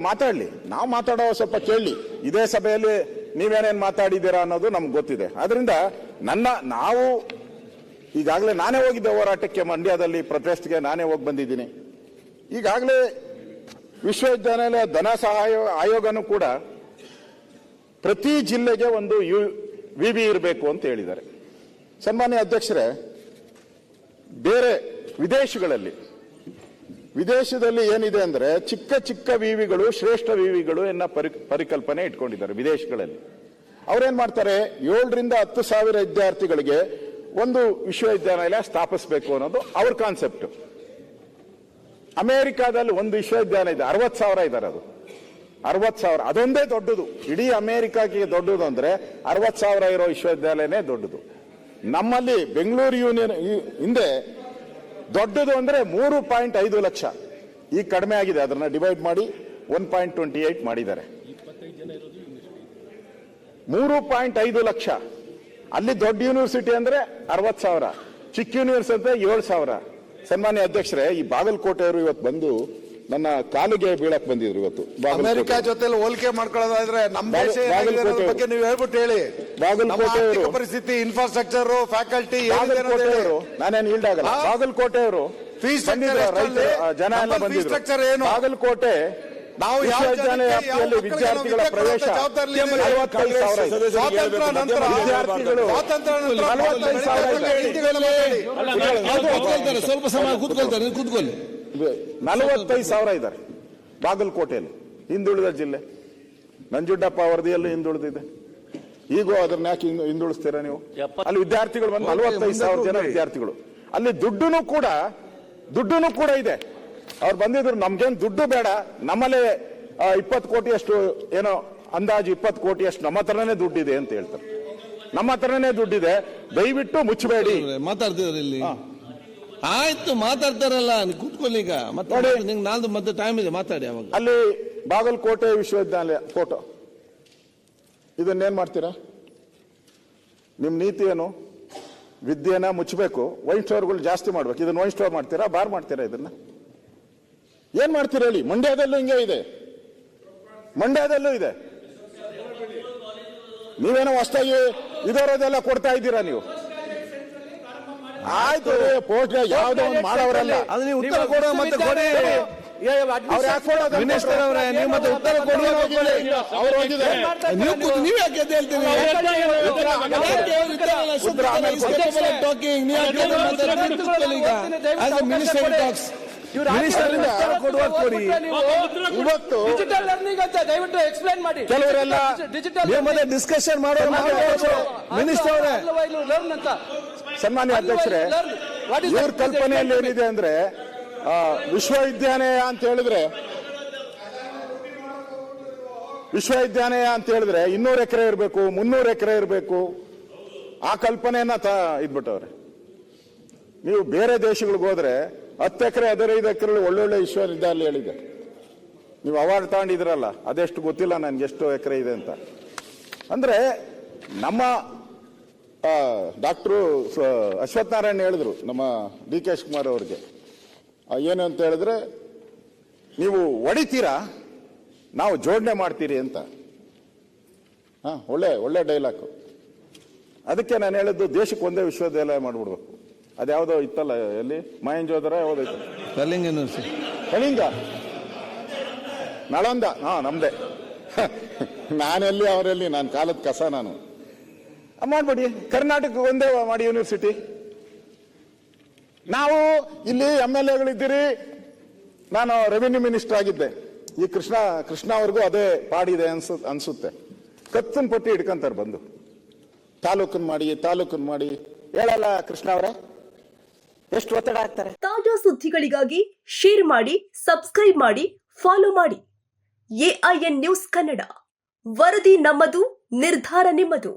ಮಾತಾಡ್ಲಿ, ನಾವು ಮಾತಾಡೋ ಸ್ವಲ್ಪ ಕೇಳಿ. ಇದೇ ಸಭೆಯಲ್ಲಿ ನೀವೇನೇನ್ ಮಾತಾಡಿದ್ದೀರಾ ಅನ್ನೋದು ನಮ್ಗೆ ಗೊತ್ತಿದೆ. ಆದ್ರಿಂದ ನಾವು ಈಗಾಗಲೇ ನಾನೇ ಹೋಗಿದ್ದೆ ಹೋರಾಟಕ್ಕೆ, ಮಂಡ್ಯದಲ್ಲಿ ಪ್ರೊಟೆಸ್ಟ್ಗೆ ನಾನೇ ಹೋಗಿ ಬಂದಿದ್ದೀನಿ. ಈಗಾಗಲೇ ವಿಶ್ವವಿದ್ಯಾನಿಲಯ ಧನ ಸಹಾಯ ಆಯೋಗನೂ ಕೂಡ ಪ್ರತಿ ಜಿಲ್ಲೆಗೆ ಒಂದು ವಿವಿ ಇರಬೇಕು ಅಂತ ಹೇಳಿದ್ದಾರೆ. ಸನ್ಮಾನ್ಯ ಅಧ್ಯಕ್ಷರೇ, ಬೇರೆ ವಿದೇಶದಲ್ಲಿ ಏನಿದೆ ಅಂದ್ರೆ ಚಿಕ್ಕ ಚಿಕ್ಕ ವಿವಿಗಳು ಶ್ರೇಷ್ಠ ವಿವಿಗಳು ಎನ್ನ ಪರಿಕಲ್ಪನೆ ಇಟ್ಕೊಂಡಿದ್ದಾರೆ ವಿದೇಶಗಳಲ್ಲಿ. ಅವ್ರೇನ್ ಮಾಡ್ತಾರೆ, 7 ರಿಂದ 10 ಸಾವಿರ ವಿದ್ಯಾರ್ಥಿಗಳಿಗೆ ಒಂದು ವಿಶ್ವವಿದ್ಯಾನಿಲಯ ಸ್ಥಾಪಿಸಬೇಕು ಅನ್ನೋದು ಅವ್ರ ಕಾನ್ಸೆಪ್ಟ್. ಅಮೆರಿಕಾದಲ್ಲಿ ಒಂದು ವಿಶ್ವವಿದ್ಯಾಲಯ ಇದೆ, 60,000 ಇದ್ದಾರೆ. ಅದು 60,000 ಅದೊಂದೇ ದೊಡ್ಡದು. ಇಡೀ ಅಮೆರಿಕಾಗೆ ದೊಡ್ಡದು ಅಂದ್ರೆ 60,000 ಇರೋ ವಿಶ್ವವಿದ್ಯಾಲಯನೇ ದೊಡ್ಡದು. ನಮ್ಮಲ್ಲಿ ಬೆಂಗಳೂರು ಯೂನಿಯನ್ ಹಿಂದೆ ದೊಡ್ಡದು ಅಂದ್ರೆ 3.5 ಲಕ್ಷ. ಈಗ ಕಡಿಮೆ ಆಗಿದೆ, ಅದನ್ನ ಡಿವೈಡ್ ಮಾಡಿ 1.28 ಮಾಡಿದ್ದಾರೆ. 3.5 ಲಕ್ಷ. ಅಲ್ಲಿ ದೊಡ್ಡ ಯೂನಿವರ್ಸಿಟಿ ಅಂದ್ರೆ 60,000, ಚಿಕ್ಕ ಯೂನಿವರ್ಸಿಟಿ 7,000. ಸನ್ಮಾನ್ಯ ಅಧ್ಯಕ್ಷರೇ, ಈ ಬಾಗಲಕೋಟೆಯವರು ಇವತ್ತು ಬಂದು ನನ್ನ ಕಾಲಿಗೆ ಬೀಳಕ್ ಬಂದಿದ್ರು. ಇವತ್ತು ಅಮೆರಿಕ ಜೊತೆ ಹೋಲಿಕೆ ಮಾಡ್ಕೊಳ್ಳೋದಾದ್ರೆ ನಮ್ಮ ದೇಶ ಬಗ್ಗೆ ನೀವು ಹೇಳ್ಬಿಟ್ಟು ಹೇಳಿ. ಬಾಗಲಕೋಟೆಯವರು ಪರಿಸ್ಥಿತಿ, ಇನ್ಫ್ರಾಸ್ಟ್ರಕ್ಚರ್, ಫ್ಯಾಕಲ್ಟಿ, ನಾನೇನು ಈಲ್ಡಾಗಲ್ಲ. ಬಾಗಲಕೋಟೆಯವರು ಜನ ಎಲ್ಲ ಬಂದಿದ್ರು. ಬಾಗಲಕೋಟೆ ನಾವು ವಿಶ್ವವಿದ್ಯಾಲಯ ವಿದ್ಯಾರ್ಥಿಗಳ ಪ್ರವೇಶ 45,000. ಸ್ವಲ್ಪ ಸಮಯ ಕೂತ್ಕೊಳ್ತಾರೆ. 45,000 ಇದ್ದಾರೆ ಬಾಗಲಕೋಟೆಯಲ್ಲಿ. ಹಿಂದುಳಿದ ಜಿಲ್ಲೆ. ನಂಜುಂಡಪ್ಪ ವರದಿಯಲ್ಲೂ ಹಿಂದುಳಿದಿದೆ. ಈಗೂ ಅದನ್ನ ಯಾಕೆ ಹಿಂದುಳಿಸ್ತೀರಾ ನೀವು? ಅಲ್ಲಿ ವಿದ್ಯಾರ್ಥಿಗಳು ಬಂದು 45,000 ಜನ ವಿದ್ಯಾರ್ಥಿಗಳು. ಅಲ್ಲಿ ದುಡ್ಡುನು ಕೂಡ ಇದೆ. ಅವ್ರು ಬಂದಿದ್ರು, ನಮ್ಗೇನು ದುಡ್ಡು ಬೇಡ, ನಮ್ಮಲ್ಲೇ 20 ಕೋಟಿಯಷ್ಟು ಏನೋ ಅಂದಾಜು 20 ಕೋಟಿಯಷ್ಟು ನಮ್ಮ ಹತ್ರನೇ ದುಡ್ಡಿದೆ ಅಂತ ಹೇಳ್ತಾರೆ. ನಮ್ಮ ಹತ್ರನೇ ದುಡ್ಡಿದೆ, ದಯವಿಟ್ಟು ಮುಚ್ಚಬೇಡಿ. ಮಾತಾಡ್ತಿದ್ರು ಇಲ್ಲಿ. ಆಯ್ತು, ಮಾತಾಡ್ತಾರಲ್ಲ, ಕೂತ್ಕೊಳ್ಳಿ. ಈಗ ಮತ್ತೆ ನಾಲ್ದು ಮತ್ತೆ ಟೈಮ್ ಇದೆ, ಮಾತಾಡಿ. ಅವಾಗ ಅಲ್ಲಿ ಬಾಗಲಕೋಟೆ ವಿಶ್ವವಿದ್ಯಾಲಯ ಫೋಟೋ, ಇದನ್ನೇನ್ ಮಾಡ್ತೀರಾ? ನಿಮ್ ನೀತಿ ಏನು? ವಿದ್ಯೆನ ಮುಚ್ಚಬೇಕು, ವೈನ್ ಸ್ಟೋರ್ಗಳು ಜಾಸ್ತಿ ಮಾಡ್ಬೇಕು. ಇದನ್ನ ವೈನ್ ಸ್ಟೋರ್ ಮಾಡ್ತೀರಾ, ಬಾರ್ ಮಾಡ್ತೀರಾ? ಇದನ್ನ ಏನ್ ಮಾಡ್ತೀರಾ ಹೇಳಿ? ಮಂಡ್ಯದಲ್ಲೂ ಹಿಂಗೆ ಇದೆ, ಮಂಡ್ಯದಲ್ಲೂ ಇದೆ. ನೀವೇನೋ ಹೊಸದಾಗಿ ಇದರದೆಲ್ಲ ಕೊಡ್ತಾ ಇದ್ದೀರಾ ನೀವು. ಆಯ್ತು, ಪೋಸ್ಟ್ ಯಾವ್ದೋ ಒಂದು ಮಾಡೋರಲ್ಲ. ಅದು ನೀವು ಉತ್ತರ ಕೊಡೋ ಮತ್ತೆ ಕೊಡಿ. ಮಿನಿಸ್ಟರ್ ಅವರೇ, ನೀವು ಮತ್ತೆ ಉತ್ತರ ಕೊಡಿ. ನೀವು ಯಾಕೆ ಹೇಳ್ತೀವಿ? ಮಿನಿಸ್ಟರ್ ಟಾಕ್ಸ್ ದಯವಿಟ್ಟು ಎಕ್ಸ್ಪ್ಲೈನ್ ಮಾಡಿ. ಕೆಲವರೆಲ್ಲ ಡಿಸ್ಕಷನ್ ಮಾಡೋ ಮಿನಿಸ್ಟರ್ ಅವರೇ. ಸನ್ಮಾನ್ಯ ಅಧ್ಯಕ್ಷರೇ, ಇವ್ರ ಕಲ್ಪನೆಯಲ್ಲಿ ಏನಿದೆ ಅಂದ್ರೆ ವಿಶ್ವವಿದ್ಯಾಲಯ ಅಂತ ಹೇಳಿದ್ರೆ 200 ಎಕರೆ ಇರಬೇಕು, 300 ಎಕರೆ ಇರಬೇಕು. ಆ ಕಲ್ಪನೆಯನ್ನ ಇದ್ಬಿಟ್ಟವ್ರೆ. ನೀವು ಬೇರೆ ದೇಶಗಳಿಗೆ ಹೋದ್ರೆ 10 ಎಕರೆ 15 ಎಕರೆ ಒಳ್ಳೊಳ್ಳೆ ವಿಶ್ವವಿದ್ಯಾಲಯಗಳಿದೆ. ನೀವು ಅವಾರ್ಡ್ ತಗೊಂಡಿದ್ರಲ್ಲ, ಅದೆಷ್ಟು ಗೊತ್ತಿಲ್ಲ ನನ್ಗೆ ಎಷ್ಟು ಎಕರೆ ಇದೆ ಅಂತ. ಅಂದ್ರೆ ನಮ್ಮ ಡಾಕ್ಟ್ರು ಅಶ್ವಥ್ ನಾರಾಯಣ್ ಹೇಳಿದ್ರು ನಮ್ಮ ಡಿ ಕೆ ಶಿವಕುಮಾರ್ ಅವ್ರಿಗೆ, ಏನು ಅಂತ ಹೇಳಿದ್ರೆ, ನೀವು ಹೊಡಿತೀರಾ, ನಾವು ಜೋಡಣೆ ಮಾಡ್ತೀರಿ ಅಂತ. ಒಳ್ಳೆ ಡೈಲಾಗ್. ಅದಕ್ಕೆ ನಾನು ಹೇಳಿದ್ದು, ದೇಶಕ್ಕೆ ಒಂದೇ ವಿಶ್ವವಿದ್ಯಾಲಯ ಮಾಡ್ಬಿಡ್ಬೇಕು. ಅದ್ಯಾವುದೋ ಇತ್ತಲ್ಲ, ಎಲ್ಲಿ ಮಹೇಂಜೋದರ ಯಾವ್ದೈತೆ, ಕಳಿಂಗ, ನಳಂದ, ನಮ್ದೇ. ನಾನೆಲ್ಲಿ ಅವರೆಲ್ಲಿ, ನಾನು ಕಾಲದ ಕಸ. ನಾನು ಮಾಡ್ಬಿಡಿ, ಕರ್ನಾಟಕ ಒಂದೇ ಮಾಡಿ ಯೂನಿವರ್ಸಿಟಿ. ನಾವು ಇಲ್ಲಿ MLAಗಳಿದ್ದೀರಿ. ನಾನು ರೆವಿನ್ಯೂ ಮಿನಿಸ್ಟರ್ ಆಗಿದ್ದೆ. ಈ ಕೃಷ್ಣ ಅವ್ರಿಗೂ ಅದೇ ಪಾಡಿದೆ ಅನ್ಸುತ್ತೆ. ಕತ್ತನ್ ಪಟ್ಟಿ ಹಿಡ್ಕಂತಾರೆ ಬಂದು, ತಾಲೂಕನ್ ಮಾಡಿ ಹೇಳಲ್ಲ ಕೃಷ್ಣ ಅವರೇ, ಎಷ್ಟು ಒತ್ತಡ ಆಗ್ತಾರೆ. ತಾಜಾ ಸುದ್ದಿಗಳಿಗಾಗಿ ಶೇರ್ ಮಾಡಿ, ಸಬ್ಸ್ಕ್ರೈಬ್ ಮಾಡಿ, ಫಾಲೋ ಮಾಡಿ. AIN ನ್ಯೂಸ್ ಕನ್ನಡ, ವರದಿ ನಮ್ಮದು, ನಿರ್ಧಾರ ನಿಮ್ಮದು.